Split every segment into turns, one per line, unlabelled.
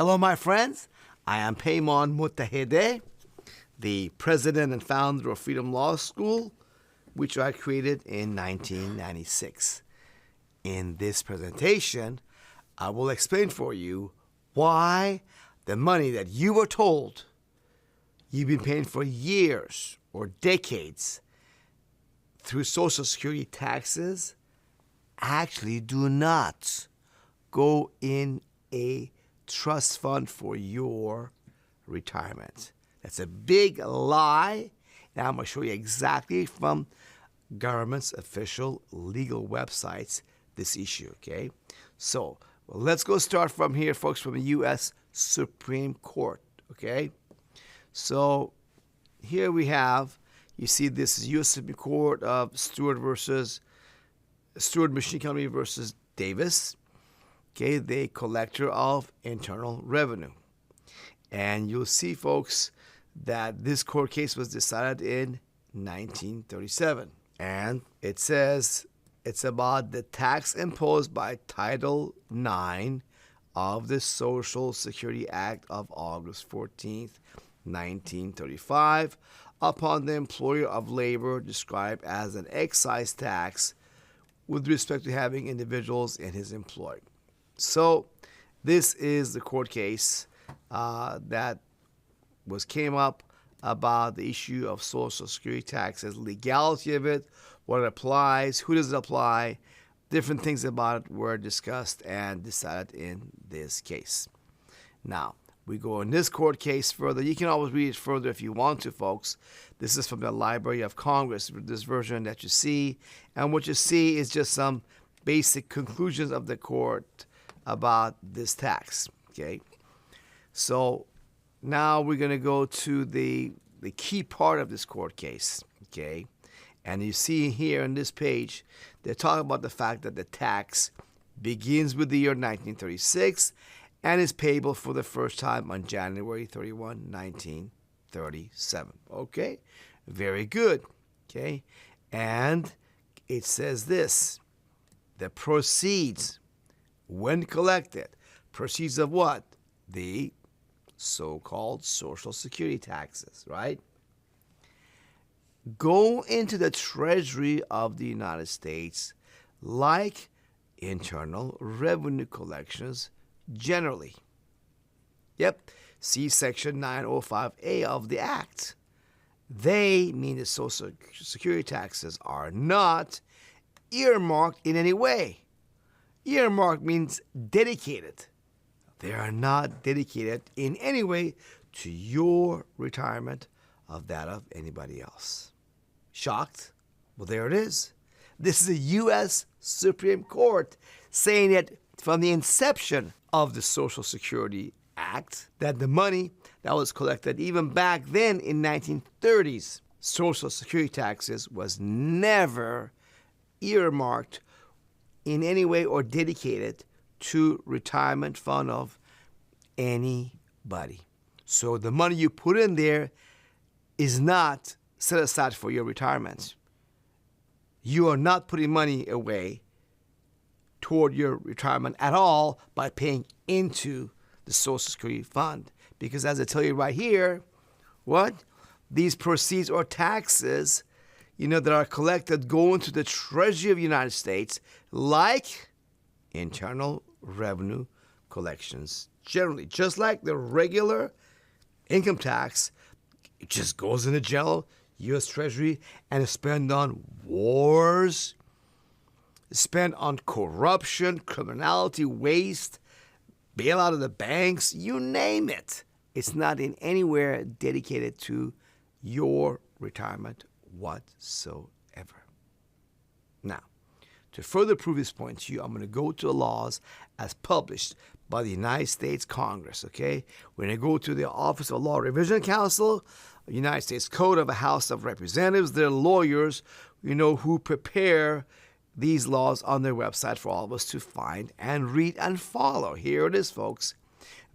Hello, my friends. I am Peymon Mutahede, the president and founder of Freedom Law School, which I created in 1996. In this presentation, I will explain for you why the money that you were told you've been paying for years or decades through Social Security taxes actually do not go in a trust fund for your retirement. That's a big lie. Now I'm going to show you exactly from government's official legal websites this issue, okay? So let's go start from here, folks, from the U.S. Supreme Court, okay? So here we have, you see this is U.S. Supreme Court of Stewart Machine Company versus Davis, okay, the collector of internal revenue. And you'll see, folks, that this court case was decided in 1937. And it says it's about the tax imposed by Title IX of the Social Security Act of August 14th, 1935, upon the employer of labor described as an excise tax with respect to having individuals in his employ. So this is the court case that came up about the issue of Social Security taxes, legality of it, what it applies, who does it apply, different things about it were discussed and decided in this case. Now, we go in this court case further. You can always read it further if you want to, folks. This is from the Library of Congress, this version that you see. And what you see is just some basic conclusions of the court about this tax, okay? So now we're going to go to the key part of this court case, okay? And you see here on this page, they're talking about the fact that the tax begins with the year 1936 and is payable for the first time on January 31, 1937. Okay? Very good. Okay? And it says this, the proceeds, when collected, proceeds of what? The so-called Social Security taxes, right? Go into the Treasury of the United States like internal revenue collections generally. Yep, see Section 905A of the Act. They, mean the Social Security taxes, are not earmarked in any way. Earmarked means dedicated. They are not dedicated in any way to your retirement of that of anybody else. Shocked? Well, there it is. This is the U.S. Supreme Court saying that from the inception of the Social Security Act, that the money that was collected even back then in 1930s, Social Security taxes was never earmarked in any way or dedicated to retirement fund of anybody. So the money you put in there is not set aside for your retirement. You are not putting money away toward your retirement at all by paying into the Social Security fund. Because as I tell you right here, what? These proceeds or taxes, that are collected go into the Treasury of the United States like internal revenue collections generally. Just like the regular income tax, it just goes in the general U.S. Treasury and is spent on wars, spent on corruption, criminality, waste, bailout of the banks, you name it. It's not in anywhere dedicated to your retirement whatsoever. Now, to further prove this point to you, I'm going to go to the laws as published by the United States Congress, okay? We're going to go to the Office of Law Revision Council, United States Code of the House of Representatives. They're lawyers, who prepare these laws on their website for all of us to find and read and follow. Here it is, folks.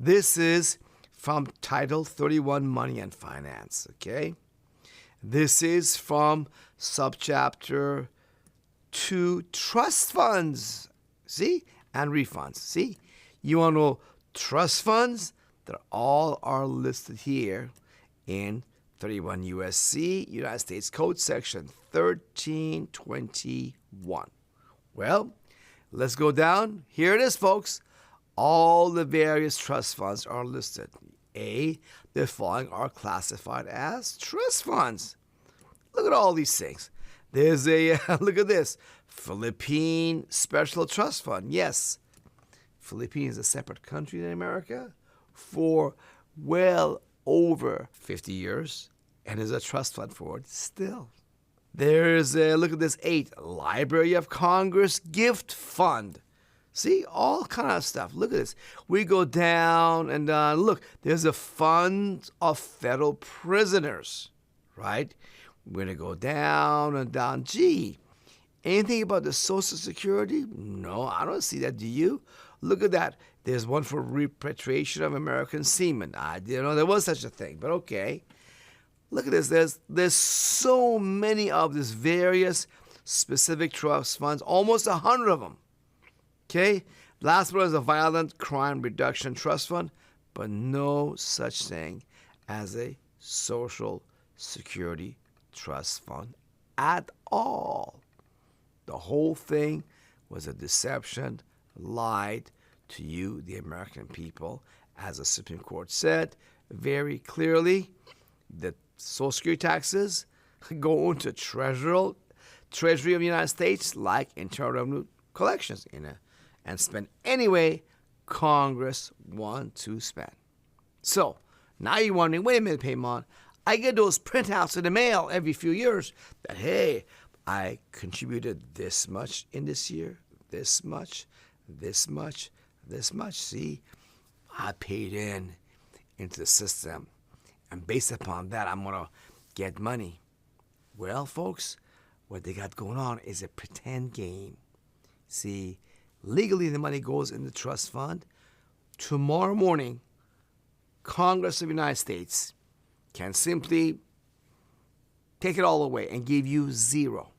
This is from Title 31, Money and Finance, okay? This is from Subchapter 2, Trust Funds, see? And Refunds, see? You want to know trust funds, that all are listed here in 31 U.S.C. United States Code Section 1321. Well, let's go down. Here it is, folks. All the various trust funds are listed. The following are classified as trust funds. Look at all these things. There's a, look at this, Philippine Special Trust Fund. Yes, Philippines is a separate country in America for well over 50 years, and is a trust fund for it still. There's a, look at this, 8, Library of Congress Gift Fund. See, all kind of stuff. Look at this. We go down and look, there's a fund of federal prisoners, right? We're going to go down and down. Gee, anything about the Social Security? No, I don't see that. Do you? Look at that. There's one for repatriation of American seamen. I didn't know there was such a thing, but okay. Look at this. There's so many of these various specific trust funds, almost 100 of them. Okay? Last one is a Violent Crime Reduction Trust Fund, but no such thing as a Social Security Trust Fund at all. The whole thing was a deception, lied to you, the American people, as the Supreme Court said very clearly. The Social Security taxes go into Treasury of the United States like Internal Revenue collections and spent any way Congress want to spend. So now you're wondering, wait a minute, Peymon, I get those printouts in the mail every few years that, hey, I contributed this much in this year, this much, this much, this much. See, I paid into the system, and based upon that, I'm going to get money. Well, folks, what they got going on is a pretend game. See, legally the money goes in the trust fund. Tomorrow morning, Congress of the United States can simply take it all away and give you zero.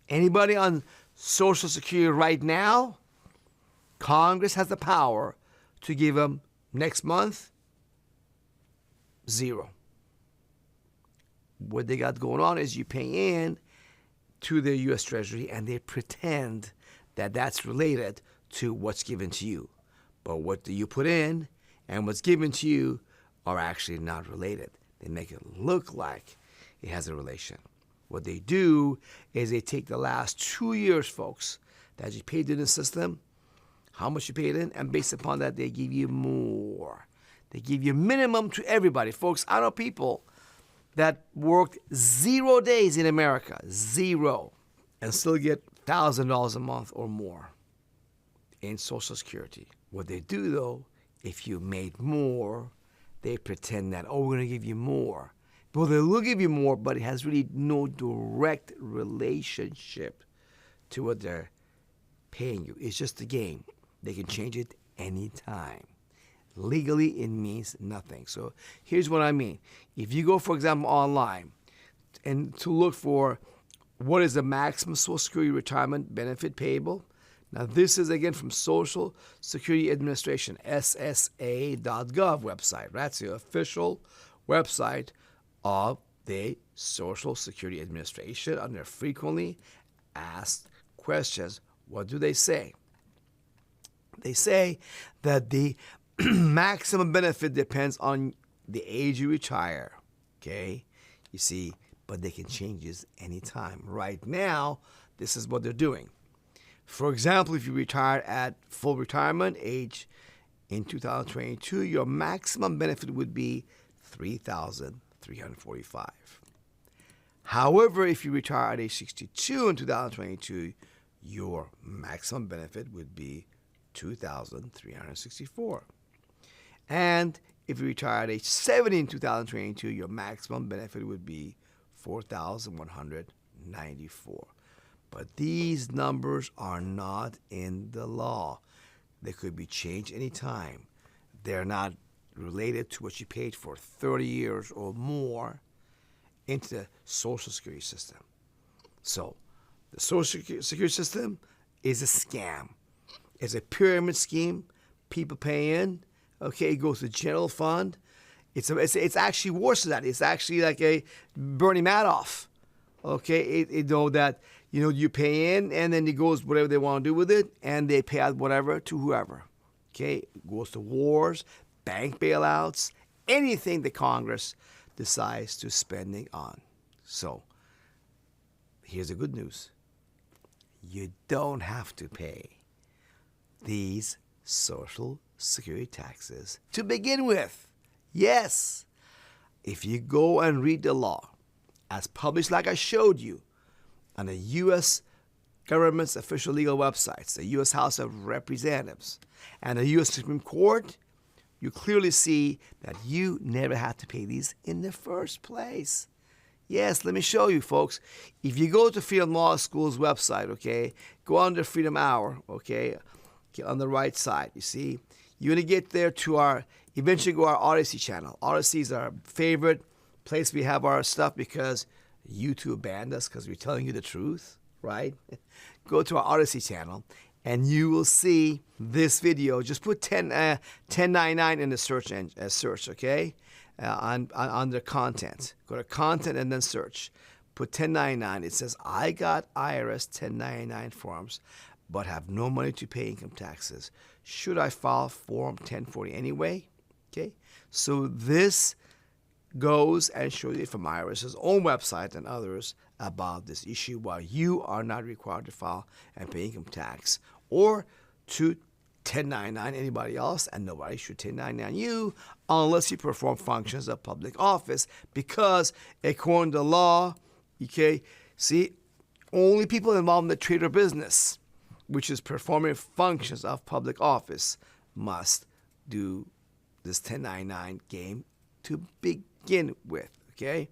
Anybody on Social Security right now, Congress has the power to give them next month zero. What they got going on is you pay in to the U.S. Treasury and they pretend that that's related to what's given to you. But what do you put in and what's given to you are actually not related. They make it look like it has a relation. What they do is they take the last 2 years, folks, that you paid in the system, how much you paid in, and based upon that, they give you more. They give you minimum to everybody. Folks, I know people that worked 0 days in America, 0, and still get $1,000 a month or more in Social Security. What they do, though, if you made more, they pretend that, oh, we're going to give you more. Well, they will give you more, but it has really no direct relationship to what they're paying you. It's just a game. They can change it anytime. Legally, it means nothing. So here's what I mean. If you go, for example, online and to look for what is the maximum Social Security retirement benefit payable, now this is again from Social Security Administration, SSA.gov website. That's the official website of the Social Security Administration under frequently asked questions. What do they say? They say that the maximum benefit depends on the age you retire, okay? You see, but they can change this anytime. Right now, this is what they're doing. For example, if you retired at full retirement age in 2022, your maximum benefit would be $3,345. However, if you retire at age 62 in 2022, your maximum benefit would be $2,364. And if you retire at age 70 in 2022, your maximum benefit would be $4,194. But these numbers are not in the law. They could be changed anytime. They're not related to what you paid for 30 years or more into the Social Security system. So the Social Security system is a scam. It's a pyramid scheme. People pay in, Okay, it goes to general fund. It's actually worse than that. It's actually like a Bernie Madoff. Okay, it know that you pay in and then it goes whatever they want to do with it, and they pay out whatever to whoever. Okay, it goes to wars, bank bailouts, anything the Congress decides to spending on. So here's the good news: you don't have to pay these Social Security taxes to begin with. Yes, if you go and read the law as published like I showed you on the U.S. government's official legal websites, the U.S. House of Representatives, and the U.S. Supreme Court, you clearly see that you never had to pay these in the first place. Yes, let me show you, folks. If you go to Freedom Law School's website, okay, go under Freedom Hour, okay, on the right side, you see, you're going to get there to eventually go our Odyssey channel. Odyssey is our favorite place we have our stuff because YouTube banned us because we're telling you the truth, right? Go to our Odyssey channel and you will see this video. Just put 1099 in the search, okay? Under content. Go to content and then search. Put 1099. It says, I got IRS 1099 forms, but have no money to pay income taxes. Should I file Form 1040 anyway? Okay, so this goes and shows you from IRS's own website and others about this issue, while you are not required to file and pay income tax or to 1099 anybody else, and nobody should 1099 you unless you perform functions of public office, because according to law, okay, see, only people involved in the trade or business, which is performing functions of public office, must do this 1099 game to begin with, okay?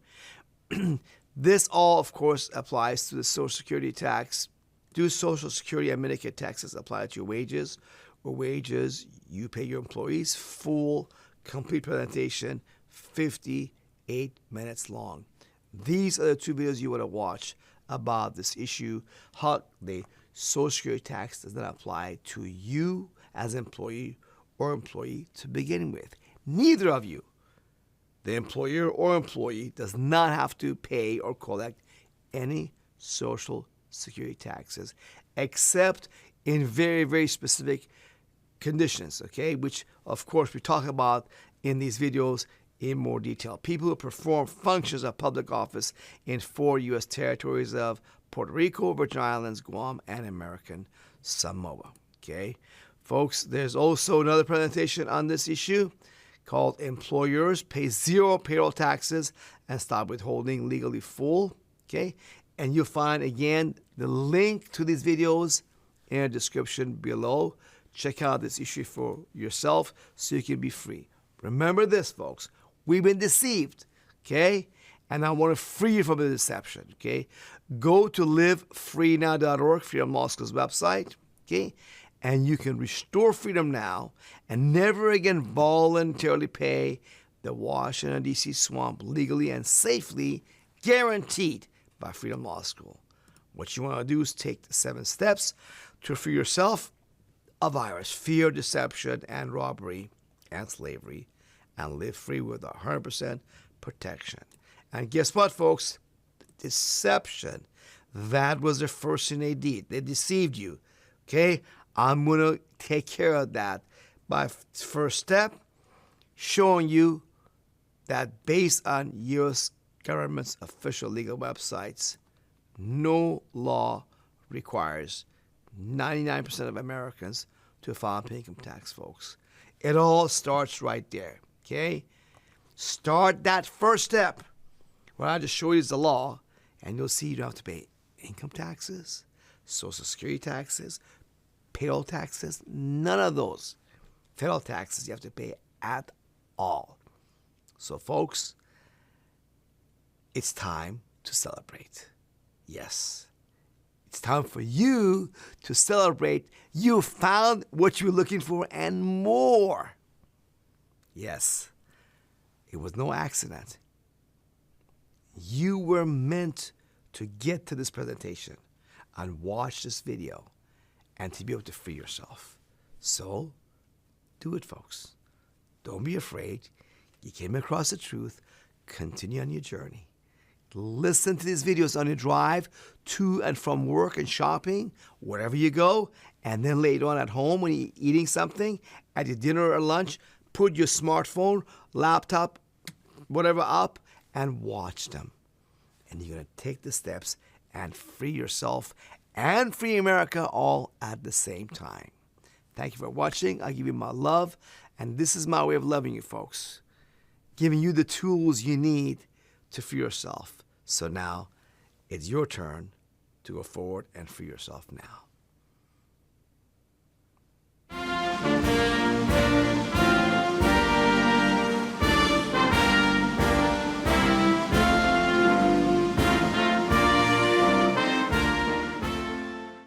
This all, of course, applies to the Social Security tax. Do Social Security and Medicare taxes apply to your wages, or wages you pay your employees? Full, complete presentation, 58 minutes long. These are the two videos you want to watch about this issue, how the Social Security tax does not apply to you as employee or employee to begin with. Neither of you, the employer or employee, does not have to pay or collect any Social Security taxes except in very, very specific conditions, okay, which of course we talk about in these videos in more detail. People who perform functions of public office in 4 U.S. territories of Puerto Rico, Virgin Islands, Guam, and American Samoa, okay? Folks, there's also another presentation on this issue called Employers Pay Zero Payroll Taxes and Stop Withholding Legally Full, okay? And you'll find, again, the link to these videos in the description below. Check out this issue for yourself so you can be free. Remember this, folks. We've been deceived, okay? And I want to free you from the deception, okay? Go to livefreenow.org, Freedom Law School's website, okay? And you can restore freedom now and never again voluntarily pay the Washington, D.C. swamp legally and safely, guaranteed by Freedom Law School. What you want to do is take the 7 steps to free yourself of virus, fear, deception, and robbery and slavery, and live free with 100% protection. And guess what, folks? Deception. That was the first thing they did. They deceived you. Okay? I'm going to take care of that by first step, showing you that based on U.S. government's official legal websites, no law requires 99% of Americans to file and pay income tax, folks. It all starts right there, okay? Start that first step. What I just showed you is the law, and you'll see you don't have to pay income taxes, Social Security taxes, payroll taxes, none of those federal taxes you have to pay at all. So, folks, it's time to celebrate. Yes. It's time for you to celebrate. You found what you were looking for and more. Yes, it was no accident. You were meant to get to this presentation and watch this video and to be able to free yourself. So, do it, folks. Don't be afraid. You came across the truth. Continue on your journey. Listen to these videos on your drive to and from work and shopping, wherever you go. And then later on at home when you're eating something, at your dinner or lunch, put your smartphone, laptop, whatever up and watch them. And you're going to take the steps and free yourself and free America all at the same time. Thank you for watching. I give you my love. And this is my way of loving you, folks. Giving you the tools you need to free yourself. So now it's your turn to go forward and free yourself now.